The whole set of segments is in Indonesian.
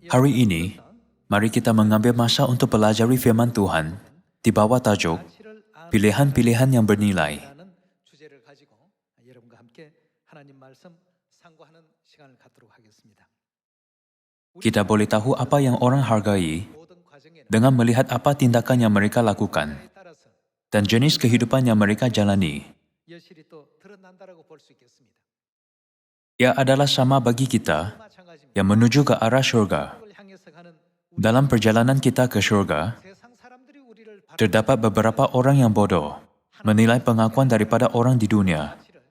Hari ini, mari kita mengambil masa untuk pelajari firman Tuhan di bawah tajuk Pilihan-pilihan yang bernilai. 라는 주제를 가지고 여러분과 함께 하나님 말씀 상고하는 시간을 갖도록 하겠습니다. Kita boleh tahu apa yang orang hargai 모든 과정에는 dengan melihat apa tindakan yang mereka lakukan 상황에 따라서 dan jenis kehidupan yang mereka jalani. 여실히 또 드러난다라고 볼 수 있겠습니다. Ia adalah sama bagi kita 마찬가지입니다. yang menuju ke arah syurga. 을 향해서 가는 Dalam perjalanan kita ke syurga, 세상 사람들이 우리를 terdapat beberapa orang yang bodoh menilai pengakuan daripada orang di dunia 가치를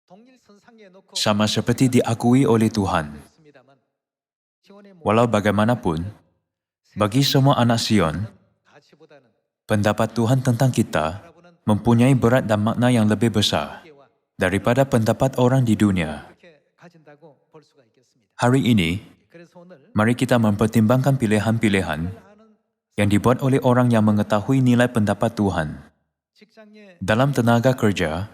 동일선상에 놓고 sama seperti diakui oleh Tuhan. 있습니다만 지원의 Walau bagaimanapun, bagi semua anak Sion, 가치보다는 pendapat Tuhan tentang kita mempunyai berat dan makna yang lebih besar 기회와 daripada pendapat orang di dunia. 이렇게 가진다고 볼 수가 있겠습니다. Hari ini, 그래서 오늘 mari kita mempertimbangkan pilihan-pilihan 하는 yang dibuat oleh orang yang mengetahui nilai pendapat Tuhan. 직장의 Dalam tenaga kerja,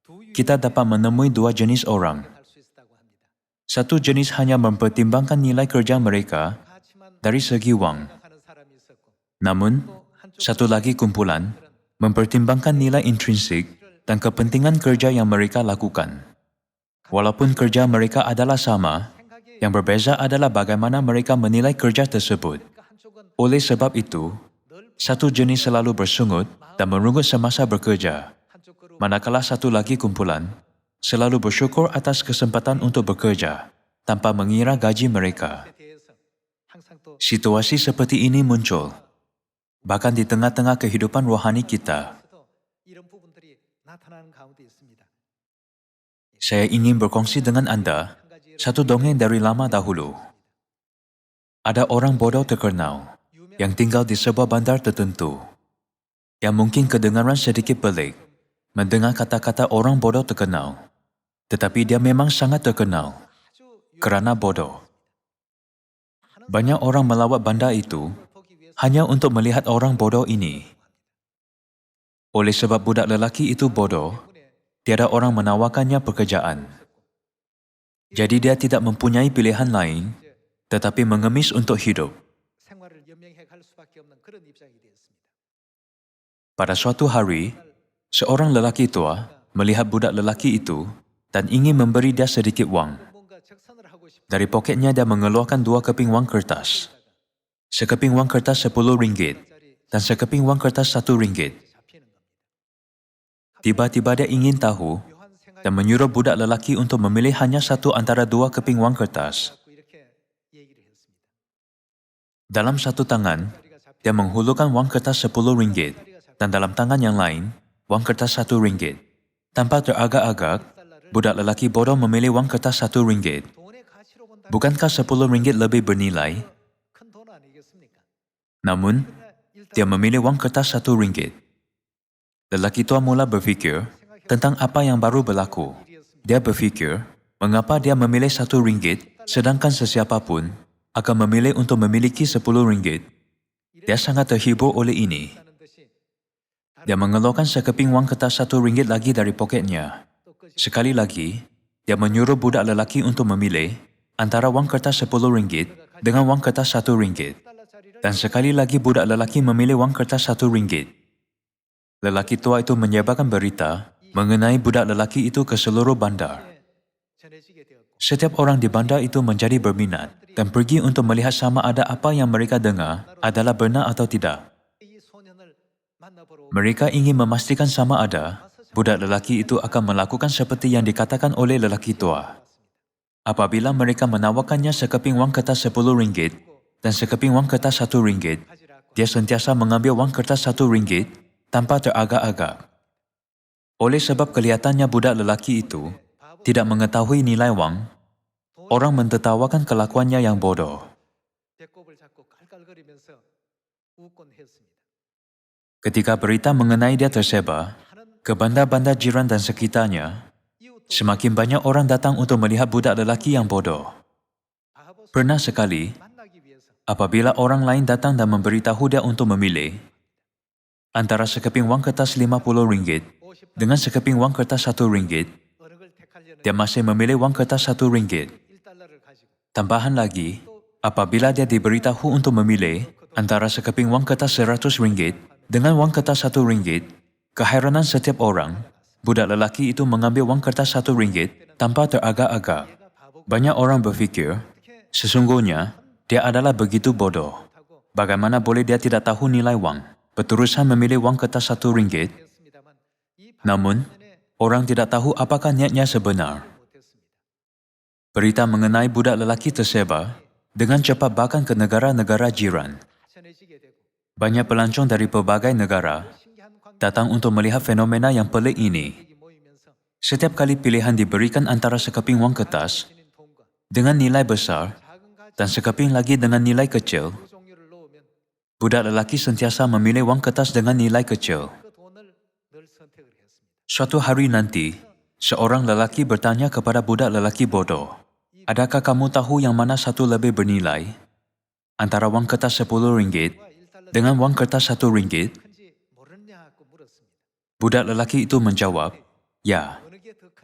두 유형을 kita dapat menemui dua jenis orang. 수 있다고 합니다. Satu jenis hanya mempertimbangkan nilai kerja mereka 가치만 dari segi wang. 생각하는 사람이 있었고 Namun, 또 한쪽 satu lagi kumpulan mempertimbangkan nilai intrinsik dan kepentingan kerja yang mereka lakukan. Walaupun kerja mereka adalah sama, 생각이 yang berbeza adalah bagaimana mereka menilai kerja tersebut. 그러니까 한쪽은 Oleh sebab itu, 늘 satu jenis selalu bersungut dan merungut semasa bekerja, 한쪽 그룹 manakala satu lagi kumpulan selalu bersyukur atas kesempatan untuk bekerja tanpa mengira gaji mereka. 에 대해서 항상 또 Situasi seperti ini muncul, bahkan di tengah-tengah kehidupan rohani kita. 도 이런 부분들이 나타나는 가운데 있습니다. Saya ingin berkongsi dengan Anda 한 가지 satu dongeng dari lama dahulu. Ada orang bodoh terkenal yang tinggal di sebuah bandar tertentu, yang mungkin kedengaran sedikit pelik mendengar kata-kata orang bodoh terkenal, tetapi dia memang sangat terkenal 아주 kerana bodoh. Banyak orang melawat bandar itu hanya untuk melihat orang bodoh ini. Oleh sebab budak lelaki itu bodoh, tiada orang menawarkannya pekerjaan. Jadi dia tidak mempunyai pilihan lain, tetapi mengemis untuk hidup. 생활을 연명해 갈 수밖에 없는 그런 입장이 되었습니다. Pada suatu hari, seorang lelaki tua melihat budak lelaki itu dan ingin memberi dia sedikit wang. 뭔가 적선을 하고 싶은 Dari poketnya dia mengeluarkan dua keping wang kertas. Sekeping wang kertas RM10 dan sekeping wang kertas RM1. 잡히는 겁니다. Tiba-tiba dia ingin tahu 묘한 생각이 dan menyuruh budak lelaki untuk memilih hanya satu antara dua keping wang kertas. 갖고 이렇게 얘기를 했습니다. Dalam satu tangan, dia menghulurkan wang kertas RM10 dan dalam tangan yang lain, wang kertas RM1. Tanpa teragak-agak, budak lelaki bodoh memilih wang kertas RM1. 돈의 가치로 본다면 Bukankah RM10 lebih bernilai? 큰 돈 아니겠습니까? Namun, dia memilih wang kertas RM1. Lelaki tua mula berfikir tentang apa yang baru berlaku. Dia berfikir, mengapa dia memilih RM1 sedangkan sesiapa pun akan memilih untuk memiliki RM10. Dia sangat terhibur oleh ini. 하는 듯이 Dia mengeluarkan sekeping wang kertas RM1 lagi dari poketnya. 또 그 Sekali lagi, dia menyuruh budak lelaki untuk memilih antara wang kertas RM10 dengan wang kertas RM1. $10짜리를 Dan sekali lagi budak lelaki memilih wang kertas RM1. Lelaki tua itu menyebarkan berita mengenai budak lelaki itu ke seluruh bandar. 전해지게 되었고 Setiap orang di bandar itu menjadi berminat dan pergi untuk melihat sama ada apa yang mereka dengar adalah benar atau tidak. 이 소년을 만나보러 Mereka ingin memastikan sama ada budak lelaki itu akan melakukan seperti yang dikatakan oleh lelaki tua. Apabila mereka menawarkannya sekeping wang kertas RM10 dan sekeping wang kertas RM1, dia sentiasa mengambil wang kertas RM1 tanpa teragak-agak. Oleh sebab kelihatannya budak lelaki itu tidak mengetahui nilai wang, orang mentertawakan kelakuannya yang bodoh. 배꼽을 잡고 깔깔거리면서 웃곤 했습니다. Ketika berita mengenai dia tersebar ke bandar-bandar jiran dan sekitarnya, 이웃도 semakin banyak orang datang untuk melihat budak lelaki yang bodoh. 바보 Pernah sekali, 만나기 위해서 apabila orang lain datang dan memberitahu dia untuk memilih antara sekeping wang kertas RM50 dengan sekeping wang kertas RM1, 어느 걸 택하려는 dia masih memilih wang kertas RM1. $1를 가지고 Tambahan lagi, Apabila dia diberitahu untuk memilih antara sekeping wang kertas RM100 dengan wang kertas RM1, keheranan setiap orang, budak lelaki itu mengambil wang kertas RM1 tanpa teragak-agak. Banyak orang berfikir, sesungguhnya dia adalah begitu bodoh. Bagaimana boleh dia tidak tahu nilai wang, berterusan memilih wang kertas RM1? Namun, orang tidak tahu apakah niatnya sebenar. Berita mengenai budak lelaki tersebar dengan cepat bahkan ke negara-negara jiran. Banyak pelancong dari pelbagai negara datang untuk melihat fenomena yang pelik ini. Setiap kali pilihan diberikan antara sekeping wang kertas dengan nilai besar dan sekeping lagi dengan nilai kecil, budak lelaki sentiasa memilih wang kertas dengan nilai kecil. Suatu hari nanti, seorang lelaki bertanya kepada budak lelaki bodoh, "Adakah kamu tahu yang mana satu lebih bernilai? Antara wang kertas RM10 dengan wang kertas RM1?" Budak lelaki itu menjawab, "Ya."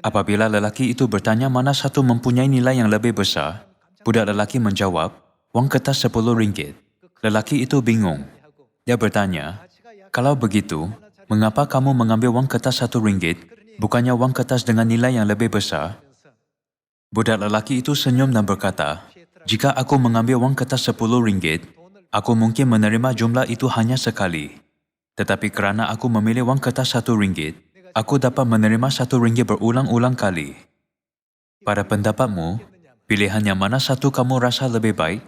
Apabila lelaki itu bertanya mana satu mempunyai nilai yang lebih besar, budak lelaki menjawab, "Wang kertas RM10." Lelaki itu bingung. Dia bertanya, "Kalau begitu, mengapa kamu mengambil wang kertas RM1, bukannya wang kertas dengan nilai yang lebih besar?" Budak lelaki itu senyum dan berkata, "Jika aku mengambil wang kertas RM10, aku mungkin menerima jumlah itu hanya sekali. Tetapi kerana aku memilih wang kertas RM1, aku dapat menerima RM1 berulang-ulang kali. Pada pendapatmu, pilihan yang mana satu kamu rasa lebih baik?"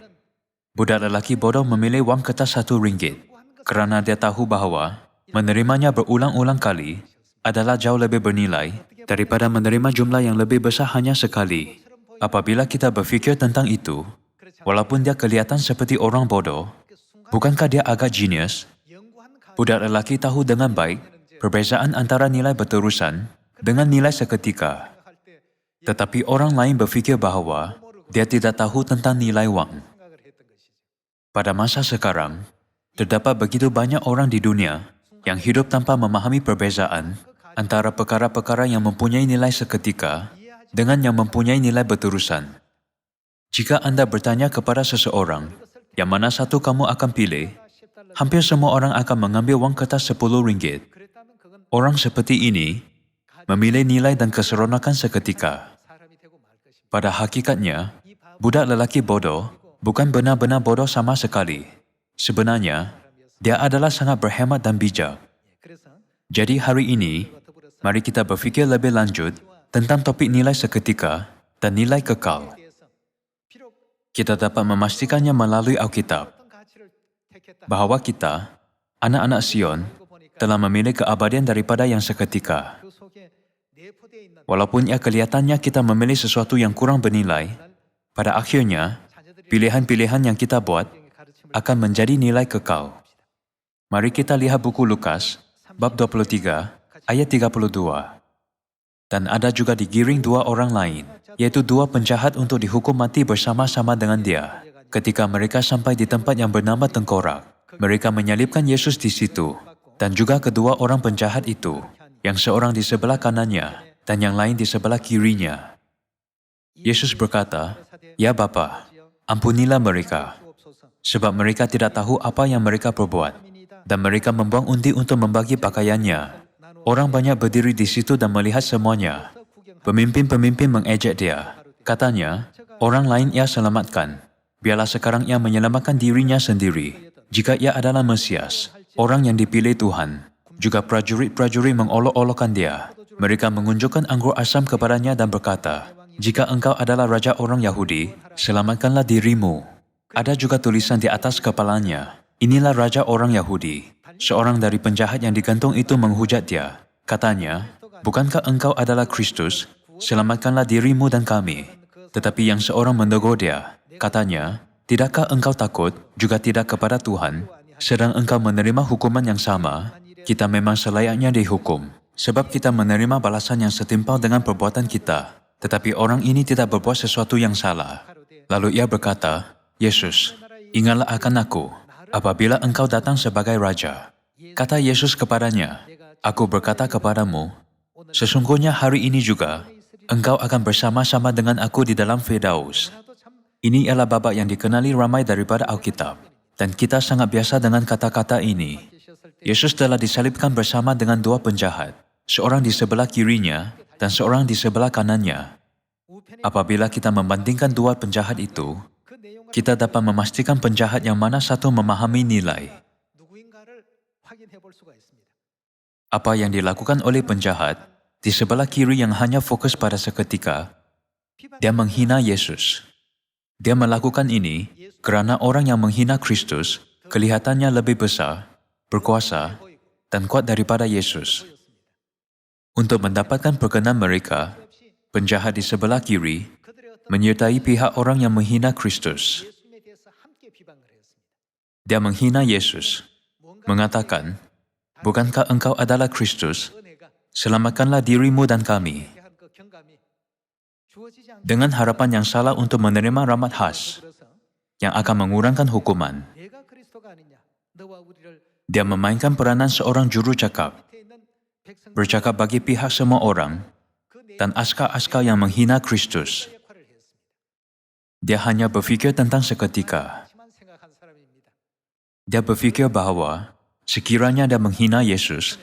Budak lelaki bodoh memilih wang kertas RM1 kerana dia tahu bahawa menerimanya berulang-ulang kali adalah jauh lebih bernilai daripada menerima jumlah yang lebih besar hanya sekali. Apabila kita berfikir tentang itu, walaupun dia kelihatan seperti orang bodoh, bukankah dia agak jenius? Budak lelaki tahu dengan baik perbezaan antara nilai berterusan dengan nilai seketika. Tetapi orang lain berfikir bahawa dia tidak tahu tentang nilai wang. Pada masa sekarang, terdapat begitu banyak orang di dunia yang hidup tanpa memahami perbezaan antara perkara-perkara yang mempunyai nilai seketika dengan yang mempunyai nilai berterusan. Jika anda bertanya kepada seseorang, yang mana satu kamu akan pilih, hampir semua orang akan mengambil wang kertas RM10. Orang seperti ini memilih nilai dan keseronokan seketika. Pada hakikatnya, budak lelaki bodoh bukan benar-benar bodoh sama sekali. Sebenarnya, dia adalah sangat berhemat dan bijak. Jadi hari ini, mari kita berfikir lebih lanjut tentang topik nilai seketika dan nilai kekal. Kita dapat memastikannya melalui Alkitab, bahawa kita, anak-anak Sion, telah memilih keabadian daripada yang seketika. Walaupun kelihatannya kita memilih sesuatu yang kurang bernilai, pada akhirnya, pilihan-pilihan yang kita buat akan menjadi nilai kekal. Mari kita lihat buku Lukas, bab 23, ayat 32. Dan ada juga digiring dua orang lain, yaitu dua penjahat untuk dihukum mati bersama-sama dengan dia. Ketika mereka sampai di tempat yang bernama Tengkorak, mereka menyalibkan Yesus di situ, dan juga kedua orang penjahat itu, yang seorang di sebelah kanannya, dan yang lain di sebelah kirinya. Yesus berkata, "Ya Bapa, ampunilah mereka, sebab mereka tidak tahu apa yang mereka perbuat." Dan mereka membuang undi untuk membagi pakaiannya. Orang banyak berdiri di situ dan melihat semuanya. Pemimpin-pemimpin mengejek dia. Katanya, "Orang lain ia selamatkan. Biarlah sekarang ia menyelamatkan dirinya sendiri. Jika ia adalah Mesias, orang yang dipilih Tuhan." Juga prajurit-prajurit mengolok-olokkan dia. Mereka mengunjukkan anggur asam kepadanya dan berkata, "Jika engkau adalah raja orang Yahudi, selamatkanlah dirimu." Ada juga tulisan di atas kepalanya, "Inilah raja orang Yahudi." Seorang dari penjahat yang digantung itu menghujat dia. Katanya, "Bukankah engkau adalah Kristus? Selamatkanlah dirimu dan kami." Tetapi yang seorang menegur dia. Katanya, "Tidakkah engkau takut juga tidak kepada Tuhan, sedang engkau menerima hukuman yang sama? Kita memang selayaknya dihukum, sebab kita menerima balasan yang setimpal dengan perbuatan kita. Tetapi orang ini tidak berbuat sesuatu yang salah." Lalu ia berkata, "Yesus, ingatlah akan aku apabila engkau datang sebagai raja." Kata Yesus kepadanya, "Aku berkata kepadamu, sesungguhnya hari ini juga engkau akan bersama-sama dengan aku di dalam Firdaus." Ini ialah babak yang dikenali ramai daripada Alkitab, dan kita sangat biasa dengan kata-kata ini. Yesus telah disalibkan bersama dengan dua penjahat, seorang di sebelah kirinya dan seorang di sebelah kanannya. Apabila kita membandingkan dua penjahat itu, kita dapat memastikan penjahat yang mana satu memahami nilai. 누구인가를 확인해 볼 수가 있습니다. Apa yang dilakukan oleh penjahat di sebelah kiri yang hanya fokus pada seketika, dia menghina Yesus. Dia melakukan ini kerana orang yang menghina Kristus kelihatannya lebih besar, berkuasa, dan kuat daripada Yesus. Untuk mendapatkan perkenan mereka, penjahat di sebelah kiri menyertai pihak orang yang menghina Kristus. 예수님에 대해서 함께 비방을 했습니다. Dia menghina Yesus, mengatakan, "Bukankah engkau adalah Kristus? 은혜가 Selamatkanlah dirimu dan kami." 한 그 경감이 주어지지 않게 Dengan harapan yang salah untuk menerima rahmat khas 들어서 yang akan mengurangkan hukuman, 내가 그리스도가 아니냐? 너와 우리를 dia memainkan peranan seorang juru cakap, 밑에 있는 백성 bercakap bagi pihak semua orang 그 dan askar-askar yang menghina Kristus. 역할을 했습니다. Dia hanya berfikir tentang seketika. 심한 생각한 사람입니다. Dia berfikir bahawa sekiranya dia menghina Yesus,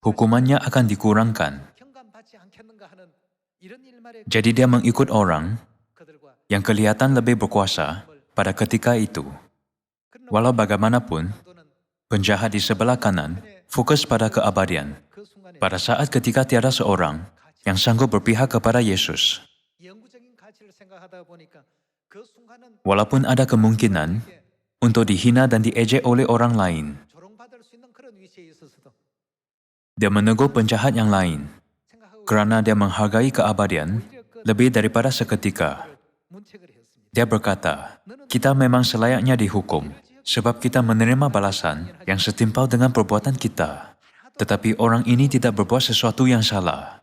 hukumannya akan dikurangkan. 경감받지 않겠는가 하는 이런 일말에 Jadi dia mengikut orang 그들과 yang kelihatan lebih berkuasa pada ketika itu. Walau bagaimanapun, 또는 penjahat di sebelah kanan fokus pada keabadian. 그 순간에 Pada saat ketika tiada seorang yang sanggup berpihak kepada Yesus. 영구적인 가치를 생각하다 보니까 그 순간은 Walaupun ada kemungkinan untuk dihina dan diejek oleh orang lain, 조롱받을 수 있는 그런 위치에 있어서도 dia menegur penjahat yang lain 생각하고 kerana dia menghargai keabadian lebih daripada seketika. 문책을 했습니다. Dia berkata, "Kita memang selayaknya dihukum sebab kita menerima balasan yang setimpal dengan perbuatan kita. Tetapi orang ini tidak berbuat sesuatu yang salah.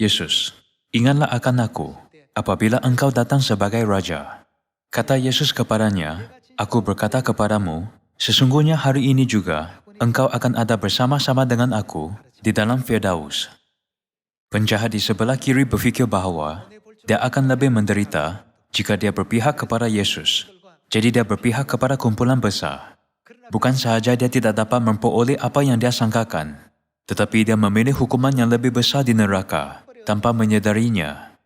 Yesus, ingatlah akan aku apabila engkau datang sebagai Raja." Kata Yesus kepadanya, "Aku berkata kepadamu, sesungguhnya hari ini juga engkau akan ada bersama-sama dengan aku di dalam Firdaus." Penjahat di sebelah kiri berfikir bahawa dia akan lebih menderita jika dia berpihak kepada Yesus. Jadi dia berpihak kepada kumpulan besar. Bukan sahaja dia tidak dapat memperoleh apa yang dia sangkakan, tetapi dia memilih hukuman yang lebih besar di neraka tanpa menyedarinya.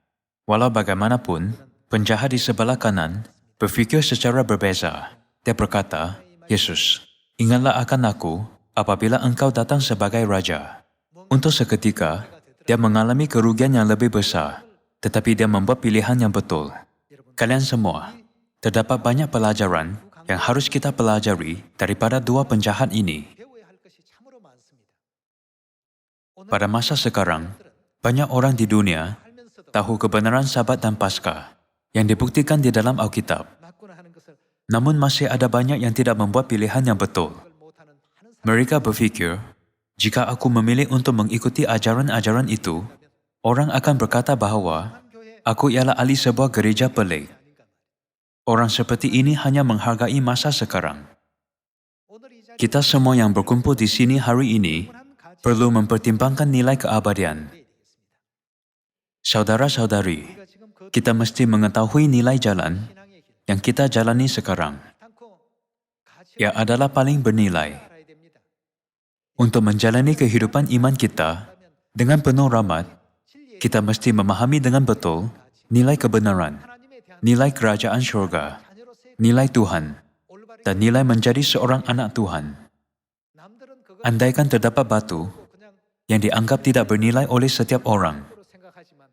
Walau bagaimanapun, penjahat di sebelah kanan berfikir secara berbeza. Dia berkata, "Yesus, ingatlah akan aku apabila engkau datang sebagai Raja." Untuk seketika, dia mengalami kerugian yang lebih besar, tetapi dia membuat pilihan yang betul. Kalian semua, terdapat banyak pelajaran yang harus kita pelajari daripada dua penjahat ini. 배워야 할 것이 참으로 많습니다. Pada masa sekarang, banyak orang di dunia 살면서도 tahu kebenaran Sabat dan Paskah yang dibuktikan di dalam Alkitab. 맞구나 하는 것을 Namun masih ada banyak yang tidak membuat pilihan yang betul. 그걸 못하는 하는 사람 Mereka berfikir, jika aku memilih untuk mengikuti ajaran-ajaran itu, orang akan berkata bahawa 교회 aku ialah ahli sebuah gereja pelik. 아닌가 말이에요. Orang seperti ini hanya menghargai masa sekarang. 오늘 이 자리에 Kita semua yang berkumpul di sini hari ini 충분한 가치 perlu mempertimbangkan nilai keabadian. 되겠습니다. Saudara-saudari, 우리가 지금 그 kita mesti mengetahui nilai jalan 신앙의 길 yang kita jalani sekarang. 않고 가치를 Ia adalah paling bernilai. 알아야 됩니다. Untuk menjalani kehidupan iman kita dengan penuh rahmat, 진리의 kita mesti memahami dengan betul nilai kebenaran, 하나님에 대한 nilai kerajaan syurga, 자녀로서의 nilai Tuhan, 올바른 dan nilai menjadi seorang anak Tuhan. 남들은 그걸 Andaikan terdapat batu 그냥 yang dianggap tidak bernilai oleh setiap orang. 으로 생각하지만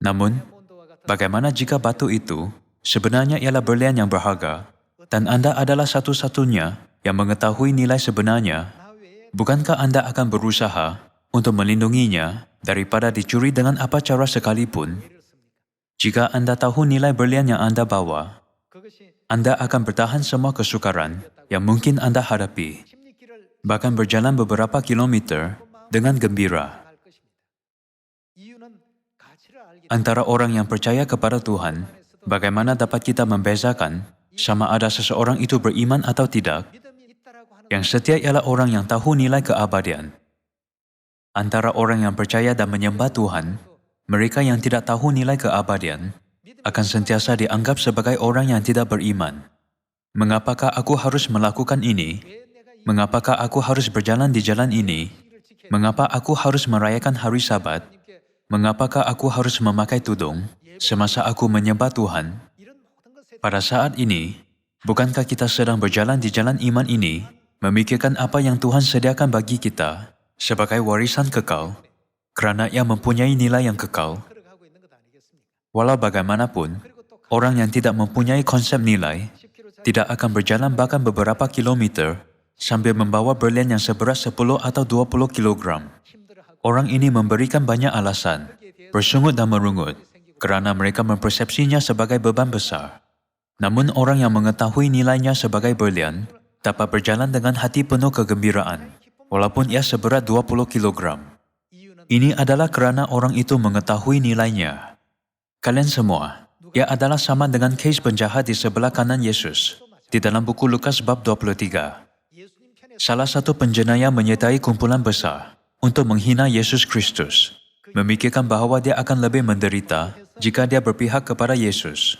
Namun, 몬도와 같은 bagaimana jika batu itu sebenarnya ialah berlian yang berharga dan Anda adalah satu-satunya yang mengetahui nilai sebenarnya? 나 외에 Bukankah Anda akan berusaha untuk melindunginya daripada dicuri dengan apa cara sekalipun? 이를 씁니까? Jika Anda tahu nilai berlian yang Anda bawa, 그것이 Anda akan bertahan semua kesukaran yang mungkin Anda hadapi, 심리길을 bahkan berjalan beberapa kilometer dengan gembira. 할 것입니다. 이유는 가치를 알기 Antara orang yang percaya kepada Tuhan, bagaimana dapat kita membezakan sama ada seseorang itu beriman atau tidak? 믿음이 있다라고 하는 Yang setia ialah orang yang tahu nilai keabadian. Antara orang yang percaya dan menyembah Tuhan, mereka yang tidak tahu nilai keabadian, akan sentiasa dianggap sebagai orang yang tidak beriman. Mengapakah aku harus melakukan ini? Mengapakah aku harus berjalan di jalan ini? Mengapa aku harus merayakan hari Sabat? Mengapakah aku harus memakai tudung semasa aku menyembah Tuhan? Pada saat ini, bukankah kita sedang berjalan di jalan iman ini, memikirkan apa yang Tuhan sediakan bagi kita sebagai warisan kekal, kerana ia mempunyai nilai yang kekal? Walau bagaimanapun, orang yang tidak mempunyai konsep nilai tidak akan berjalan bahkan beberapa kilometer sambil membawa berlian yang seberat 10 atau 20 kilogram. Orang ini memberikan banyak alasan, bersungut dan merungut, kerana mereka mempersepsinya sebagai beban besar. Namun orang yang mengetahui nilainya sebagai berlian dapat berjalan dengan hati penuh kegembiraan, walaupun ia seberat 20 kilogram. Ini adalah kerana orang itu mengetahui nilainya. Kalian semua, ia adalah sama dengan kes penjahat di sebelah kanan Yesus, di dalam buku Lukas bab 23. Salah satu penjenayah menyertai kumpulan besar untuk menghina Yesus Kristus, memikirkan bahawa dia akan lebih menderita jika dia berpihak kepada Yesus.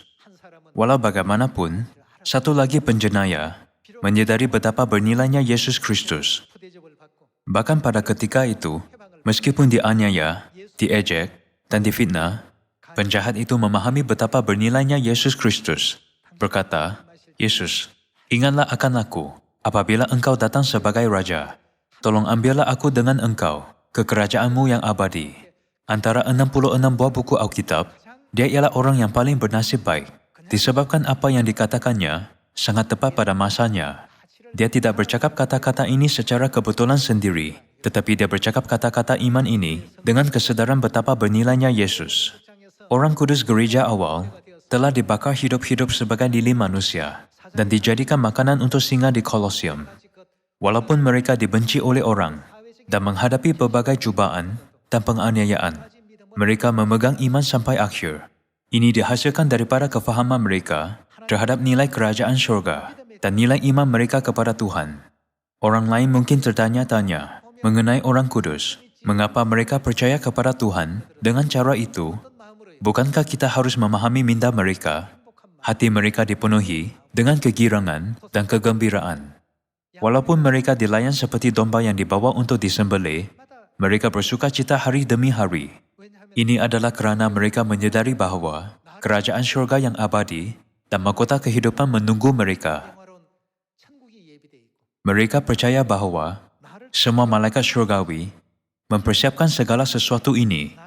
Walau bagaimanapun, satu lagi penjenayah menyadari betapa bernilainya Yesus Kristus. Bahkan pada ketika itu, meskipun dianiaya, diejek, dan difitnah, penjahat itu memahami betapa bernilainya Yesus Kristus. Berkata, "Yesus, ingatlah akan aku apabila engkau datang sebagai Raja. Tolong ambillah aku dengan engkau ke kerajaanmu yang abadi." Antara 66 buah buku Alkitab, dia ialah orang yang paling bernasib baik, disebabkan apa yang dikatakannya sangat tepat pada masanya. Dia tidak bercakap kata-kata ini secara kebetulan sendiri, tetapi dia bercakap kata-kata iman ini dengan kesedaran betapa bernilainya Yesus. Orang kudus gereja awal telah dibakar hidup-hidup sebagai lilin manusia dan dijadikan makanan untuk singa di Kolosium. Walaupun mereka dibenci oleh orang dan menghadapi berbagai cubaan dan penganiayaan, mereka memegang iman sampai akhir. Ini dihasilkan daripada kefahaman mereka terhadap nilai kerajaan syurga dan nilai iman mereka kepada Tuhan. Orang lain mungkin tertanya-tanya mengenai orang kudus, mengapa mereka percaya kepada Tuhan dengan cara itu. Bukankah kita harus memahami minda mereka? Hati mereka dipenuhi dengan kegirangan dan kegembiraan. Walaupun mereka dilayan seperti domba yang dibawa untuk disembelih, mereka bersuka cita hari demi hari. Ini adalah kerana mereka menyadari bahawa kerajaan syurga yang abadi dan mahkota kehidupan menunggu mereka. Mereka percaya bahawa semua malaikat syurgawi mempersiapkan segala sesuatu ini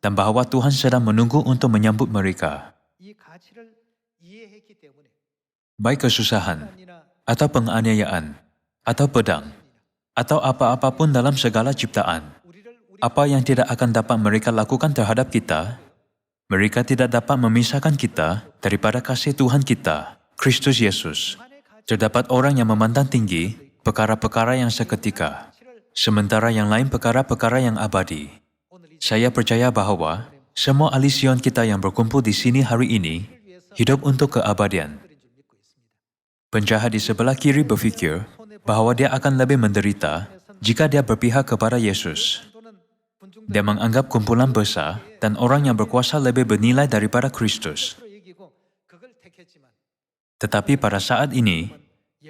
dan bahawa Tuhan sedang menunggu untuk menyambut mereka. Baik kesusahan, atau penganiayaan, atau pedang, atau apa-apa pun dalam segala ciptaan, apa yang tidak akan dapat mereka lakukan terhadap kita, mereka tidak dapat memisahkan kita daripada kasih Tuhan kita, Kristus Yesus. Terdapat orang yang memandang tinggi perkara-perkara yang seketika, sementara yang lain perkara-perkara yang abadi. Saya percaya bahawa semua ahli Sion kita yang berkumpul di sini hari ini hidup untuk keabadian. Penjahat di sebelah kiri berfikir bahawa dia akan lebih menderita jika dia berpihak kepada Yesus. Dia menganggap kumpulan besar dan orang yang berkuasa lebih bernilai daripada Kristus. Tetapi pada saat ini,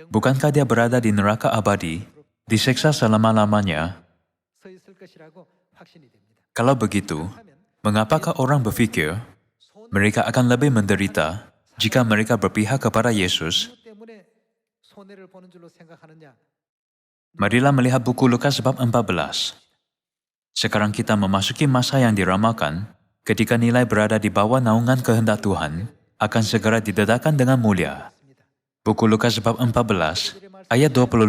bukankah dia berada di neraka abadi, diseksa selama-lamanya? Kalau begitu, mengapakah orang berfikir mereka akan lebih menderita jika mereka berpihak kepada Yesus? Marilah melihat buku Lukas bab 14. Sekarang kita memasuki masa yang diramalkan ketika nilai berada di bawah naungan kehendak Tuhan akan segera didedahkan dengan mulia. Buku Lukas bab 14 ayat 25.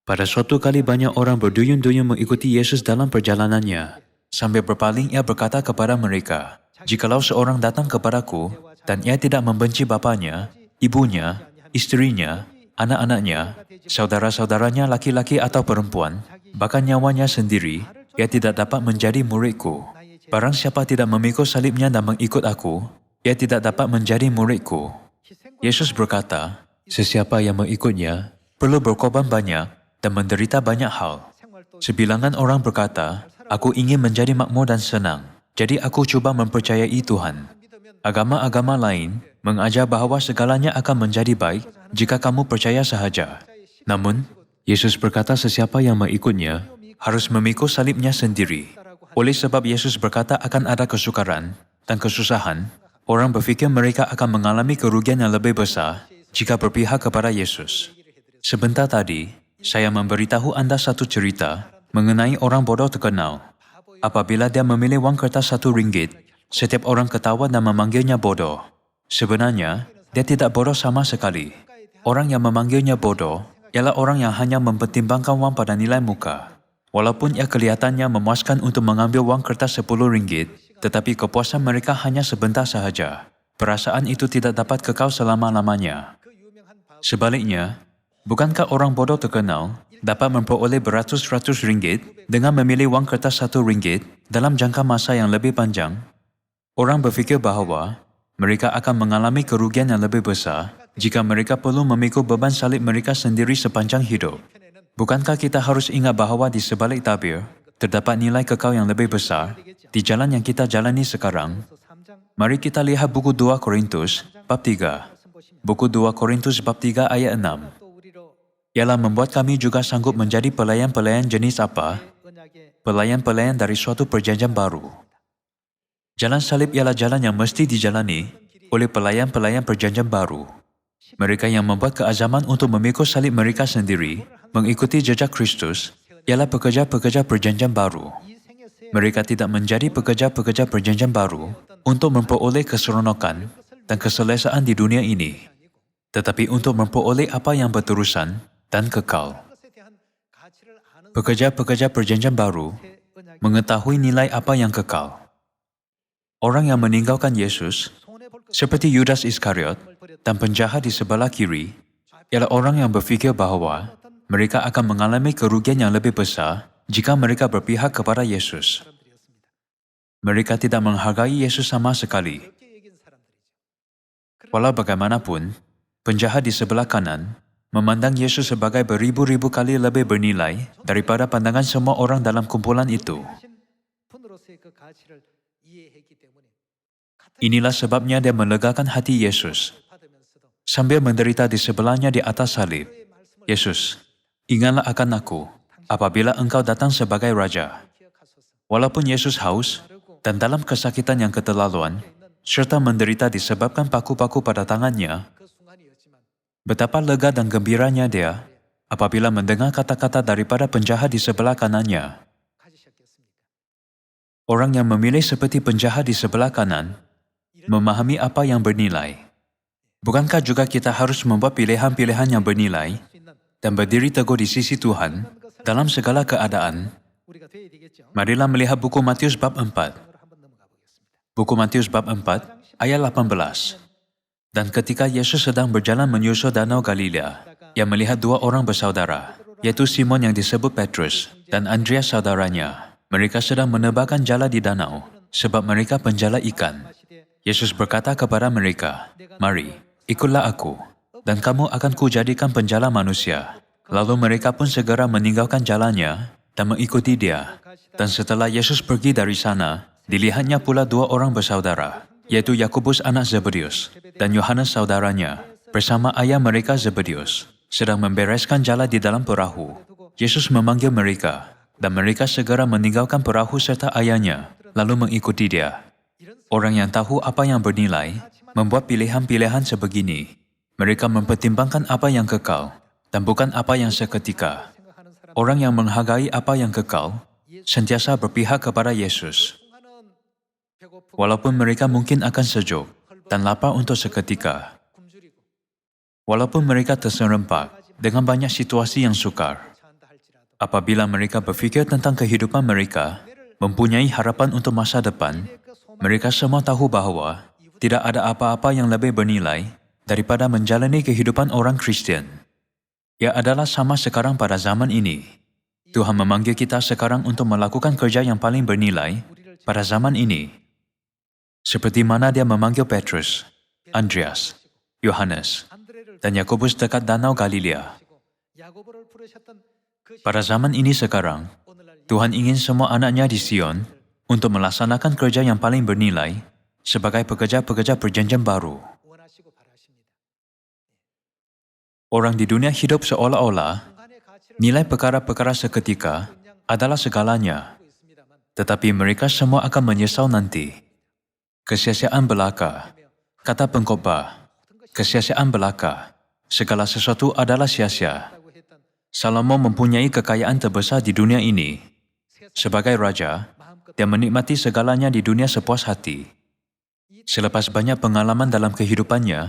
Pada suatu kali banyak orang berduyun-duyun mengikuti Yesus dalam perjalanannya. Sambil berpaling ia berkata kepada mereka, "Jikalau seorang datang kepadaku dan ia tidak membenci bapanya, ibunya, istrinya, anak-anaknya, saudara-saudaranya laki-laki atau perempuan, bahkan nyawanya sendiri, ia tidak dapat menjadi muridku. Barang siapa tidak memikul salibnya dan mengikut aku, ia tidak dapat menjadi muridku." Yesus berkata, sesiapa yang mengikutnya perlu berkorban banyak dan menderita banyak hal. Sebilangan orang berkata, "Aku ingin menjadi makmur dan senang, jadi aku cuba mempercayai Tuhan." Agama-agama lain mengajar bahawa segalanya akan menjadi baik jika kamu percaya sahaja. Namun, Yesus berkata sesiapa yang mengikutnya harus memikul salibnya sendiri. Oleh sebab Yesus berkata akan ada kesukaran dan kesusahan, orang berfikir mereka akan mengalami kerugian yang lebih besar jika berpihak kepada Yesus. Sebentar tadi, saya memberitahu anda satu cerita mengenai orang bodoh terkenal. Apabila dia memilih wang kertas RM1, setiap orang ketawa dan memanggilnya bodoh. Sebenarnya, dia tidak bodoh sama sekali. Orang yang memanggilnya bodoh ialah orang yang hanya mempertimbangkan wang pada nilai muka. Walaupun ia kelihatannya memuaskan untuk mengambil wang kertas RM10, tetapi kepuasan mereka hanya sebentar sahaja. Perasaan itu tidak dapat kekal selama-lamanya. Sebaliknya, bukankah orang bodoh terkenal dapat memperoleh beratus-ratus ringgit dengan memilih wang kertas RM1 dalam jangka masa yang lebih panjang? Orang berfikir bahawa mereka akan mengalami kerugian yang lebih besar jika mereka perlu memikul beban salib mereka sendiri sepanjang hidup. Bukankah kita harus ingat bahawa di sebalik tabir terdapat nilai kekal yang lebih besar di jalan yang kita jalani sekarang? Mari kita lihat buku 2 Korintus bab 3. Buku 2 Korintus bab 3 ayat 6. Ialah membuat kami juga sanggup menjadi pelayan-pelayan jenis apa? Pelayan-pelayan dari suatu perjanjian baru. Jalan salib ialah jalan yang mesti dijalani oleh pelayan-pelayan perjanjian baru. Mereka yang membuat keazaman untuk memikul salib mereka sendiri, mengikuti jejak Kristus, ialah pekerja-pekerja perjanjian baru. Mereka tidak menjadi pekerja-pekerja perjanjian baru untuk memperoleh keseronokan dan keselesaan di dunia ini, tetapi untuk memperoleh apa yang berterusan dan kekal. Pekerja-pekerja perjanjian baru mengetahui nilai apa yang kekal. Orang yang meninggalkan Yesus, seperti Yudas Iskariot dan penjahat di sebelah kiri, ialah orang yang berfikir bahawa mereka akan mengalami kerugian yang lebih besar jika mereka berpihak kepada Yesus. Mereka tidak menghargai Yesus sama sekali. Walau bagaimanapun, penjahat di sebelah kanan memandang Yesus sebagai beribu-ribu kali lebih bernilai daripada pandangan semua orang dalam kumpulan itu. Inilah sebabnya dia melegakan hati Yesus. Sambil menderita di sebelahnya di atas salib, Yesus, ingatlah akan aku apabila engkau datang sebagai Raja. Walaupun Yesus haus dan dalam kesakitan yang keterlaluan, serta menderita disebabkan paku-paku pada tangannya, betapa lega dan gembiranya dia apabila mendengar kata-kata daripada penjahat di sebelah kanannya. Orang yang memilih seperti penjahat di sebelah kanan memahami apa yang bernilai. Bukankah juga kita harus membuat pilihan-pilihan yang bernilai dan berdiri teguh di sisi Tuhan dalam segala keadaan? Marilah melihat buku Matius bab 4. Buku Matius bab 4 ayat 18. Dan ketika Yesus sedang berjalan menyusur danau Galilea, ia melihat dua orang bersaudara, yaitu Simon yang disebut Petrus dan Andreas saudaranya. Mereka sedang menebarkan jala di danau, sebab mereka penjala ikan. Yesus berkata kepada mereka, "Mari, ikutlah aku, dan kamu akan kujadikan penjala manusia." Lalu mereka pun segera meninggalkan jalannya dan mengikuti dia. Dan setelah Yesus pergi dari sana, dilihatnya pula dua orang bersaudara, yaitu Yakobus anak Zebedeus dan Yohanes saudaranya, bersama ayah mereka Zebedeus, sedang membereskan jala di dalam perahu. Yesus memanggil mereka, dan mereka segera meninggalkan perahu serta ayahnya, lalu mengikuti dia. Orang yang tahu apa yang bernilai membuat pilihan-pilihan sebegini. Mereka mempertimbangkan apa yang kekal dan bukan apa yang seketika. Orang yang menghargai apa yang kekal sentiasa berpihak kepada Yesus. Walaupun mereka mungkin akan sejuk dan lapar untuk seketika. Walaupun mereka terserempak dengan banyak situasi yang sukar. Apabila mereka berfikir tentang kehidupan mereka, mempunyai harapan untuk masa depan, mereka semua tahu bahawa tidak ada apa-apa yang lebih bernilai daripada menjalani kehidupan orang Kristian. Ia adalah sama sekarang pada zaman ini. Tuhan memanggil kita sekarang untuk melakukan kerja yang paling bernilai pada zaman ini. Seperti mana dia memanggil Petrus, Andreas, Yohanes, dan Yakobus dekat danau Galilea. Pada zaman ini sekarang, Tuhan ingin semua anaknya di Sion untuk melaksanakan kerja yang paling bernilai sebagai pekerja-pekerja perjanjian baru. 원하시고 바라십니다. Orang di dunia hidup seolah-olah 순간의 가치를 nilai perkara-perkara seketika adalah segalanya, 알고 있습니다만 tetapi mereka semua akan menyesal nanti. Kesia-siaan belaka, kata pengkhotbah, kesia-siaan belaka, segala sesuatu adalah sia-sia. 라고 했던 Salomo mempunyai kekayaan terbesar di dunia ini. Sebagai raja, 마음껏 dia menikmati segalanya di dunia sepuas hati. Selepas banyak pengalaman dalam kehidupannya,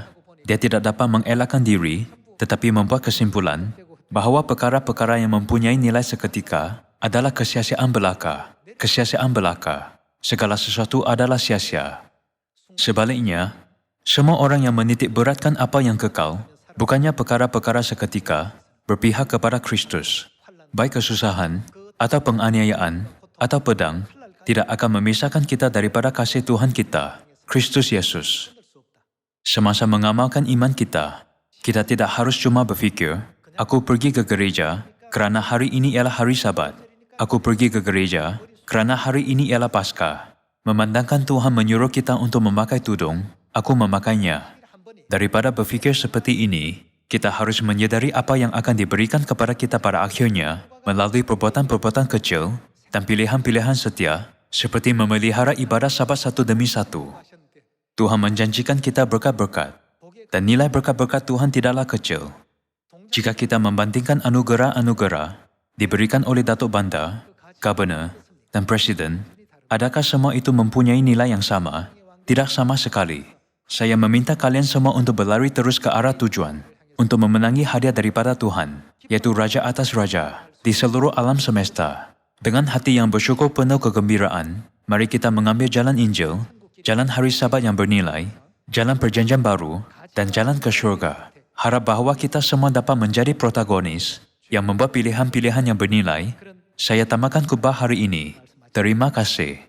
dia tidak dapat mengelakkan diri, tetapi membuat kesimpulan bahawa perkara-perkara yang mempunyai nilai seketika adalah kesia-siaan belaka. Kesia-siaan belaka. Segala sesuatu adalah sia-sia. Sebaliknya, semua orang yang menitik beratkan apa yang kekal, bukannya perkara-perkara seketika, berpihak kepada Kristus. Baik kesusahan, atau penganiayaan, atau pedang, tidak akan memisahkan kita daripada kasih Tuhan kita, Kristus Yesus. Semasa mengamalkan iman kita, kita tidak harus cuma berfikir, aku pergi ke gereja kerana hari ini ialah hari Sabat. Aku pergi ke gereja kerana hari ini ialah Paskah. Memandangkan Tuhan menyuruh kita untuk memakai tudung, aku memakainya. Daripada berfikir seperti ini, kita harus menyedari apa yang akan diberikan kepada kita pada akhirnya melalui perbuatan-perbuatan kecil dan pilihan-pilihan setia seperti memelihara ibadah Sabat satu demi satu. Tuhan menjanjikan kita berkat-berkat dan nilai berkat-berkat Tuhan tidaklah kecil. Jika kita membandingkan anugerah-anugerah diberikan oleh Datuk Bandar, Governor dan Presiden, adakah semua itu mempunyai nilai yang sama? Tidak sama sekali. Saya meminta kalian semua untuk berlari terus ke arah tujuan, untuk memenangi hadiah daripada Tuhan, yaitu Raja atas Raja, di seluruh alam semesta. Dengan hati yang bersyukur penuh kegembiraan, mari kita mengambil jalan Injil, jalan hari Sabat yang bernilai, jalan perjanjian baru, dan jalan ke syurga. Harap bahawa kita semua dapat menjadi protagonis yang membuat pilihan-pilihan yang bernilai. Saya tamatkan khutbah hari ini. Terima kasih.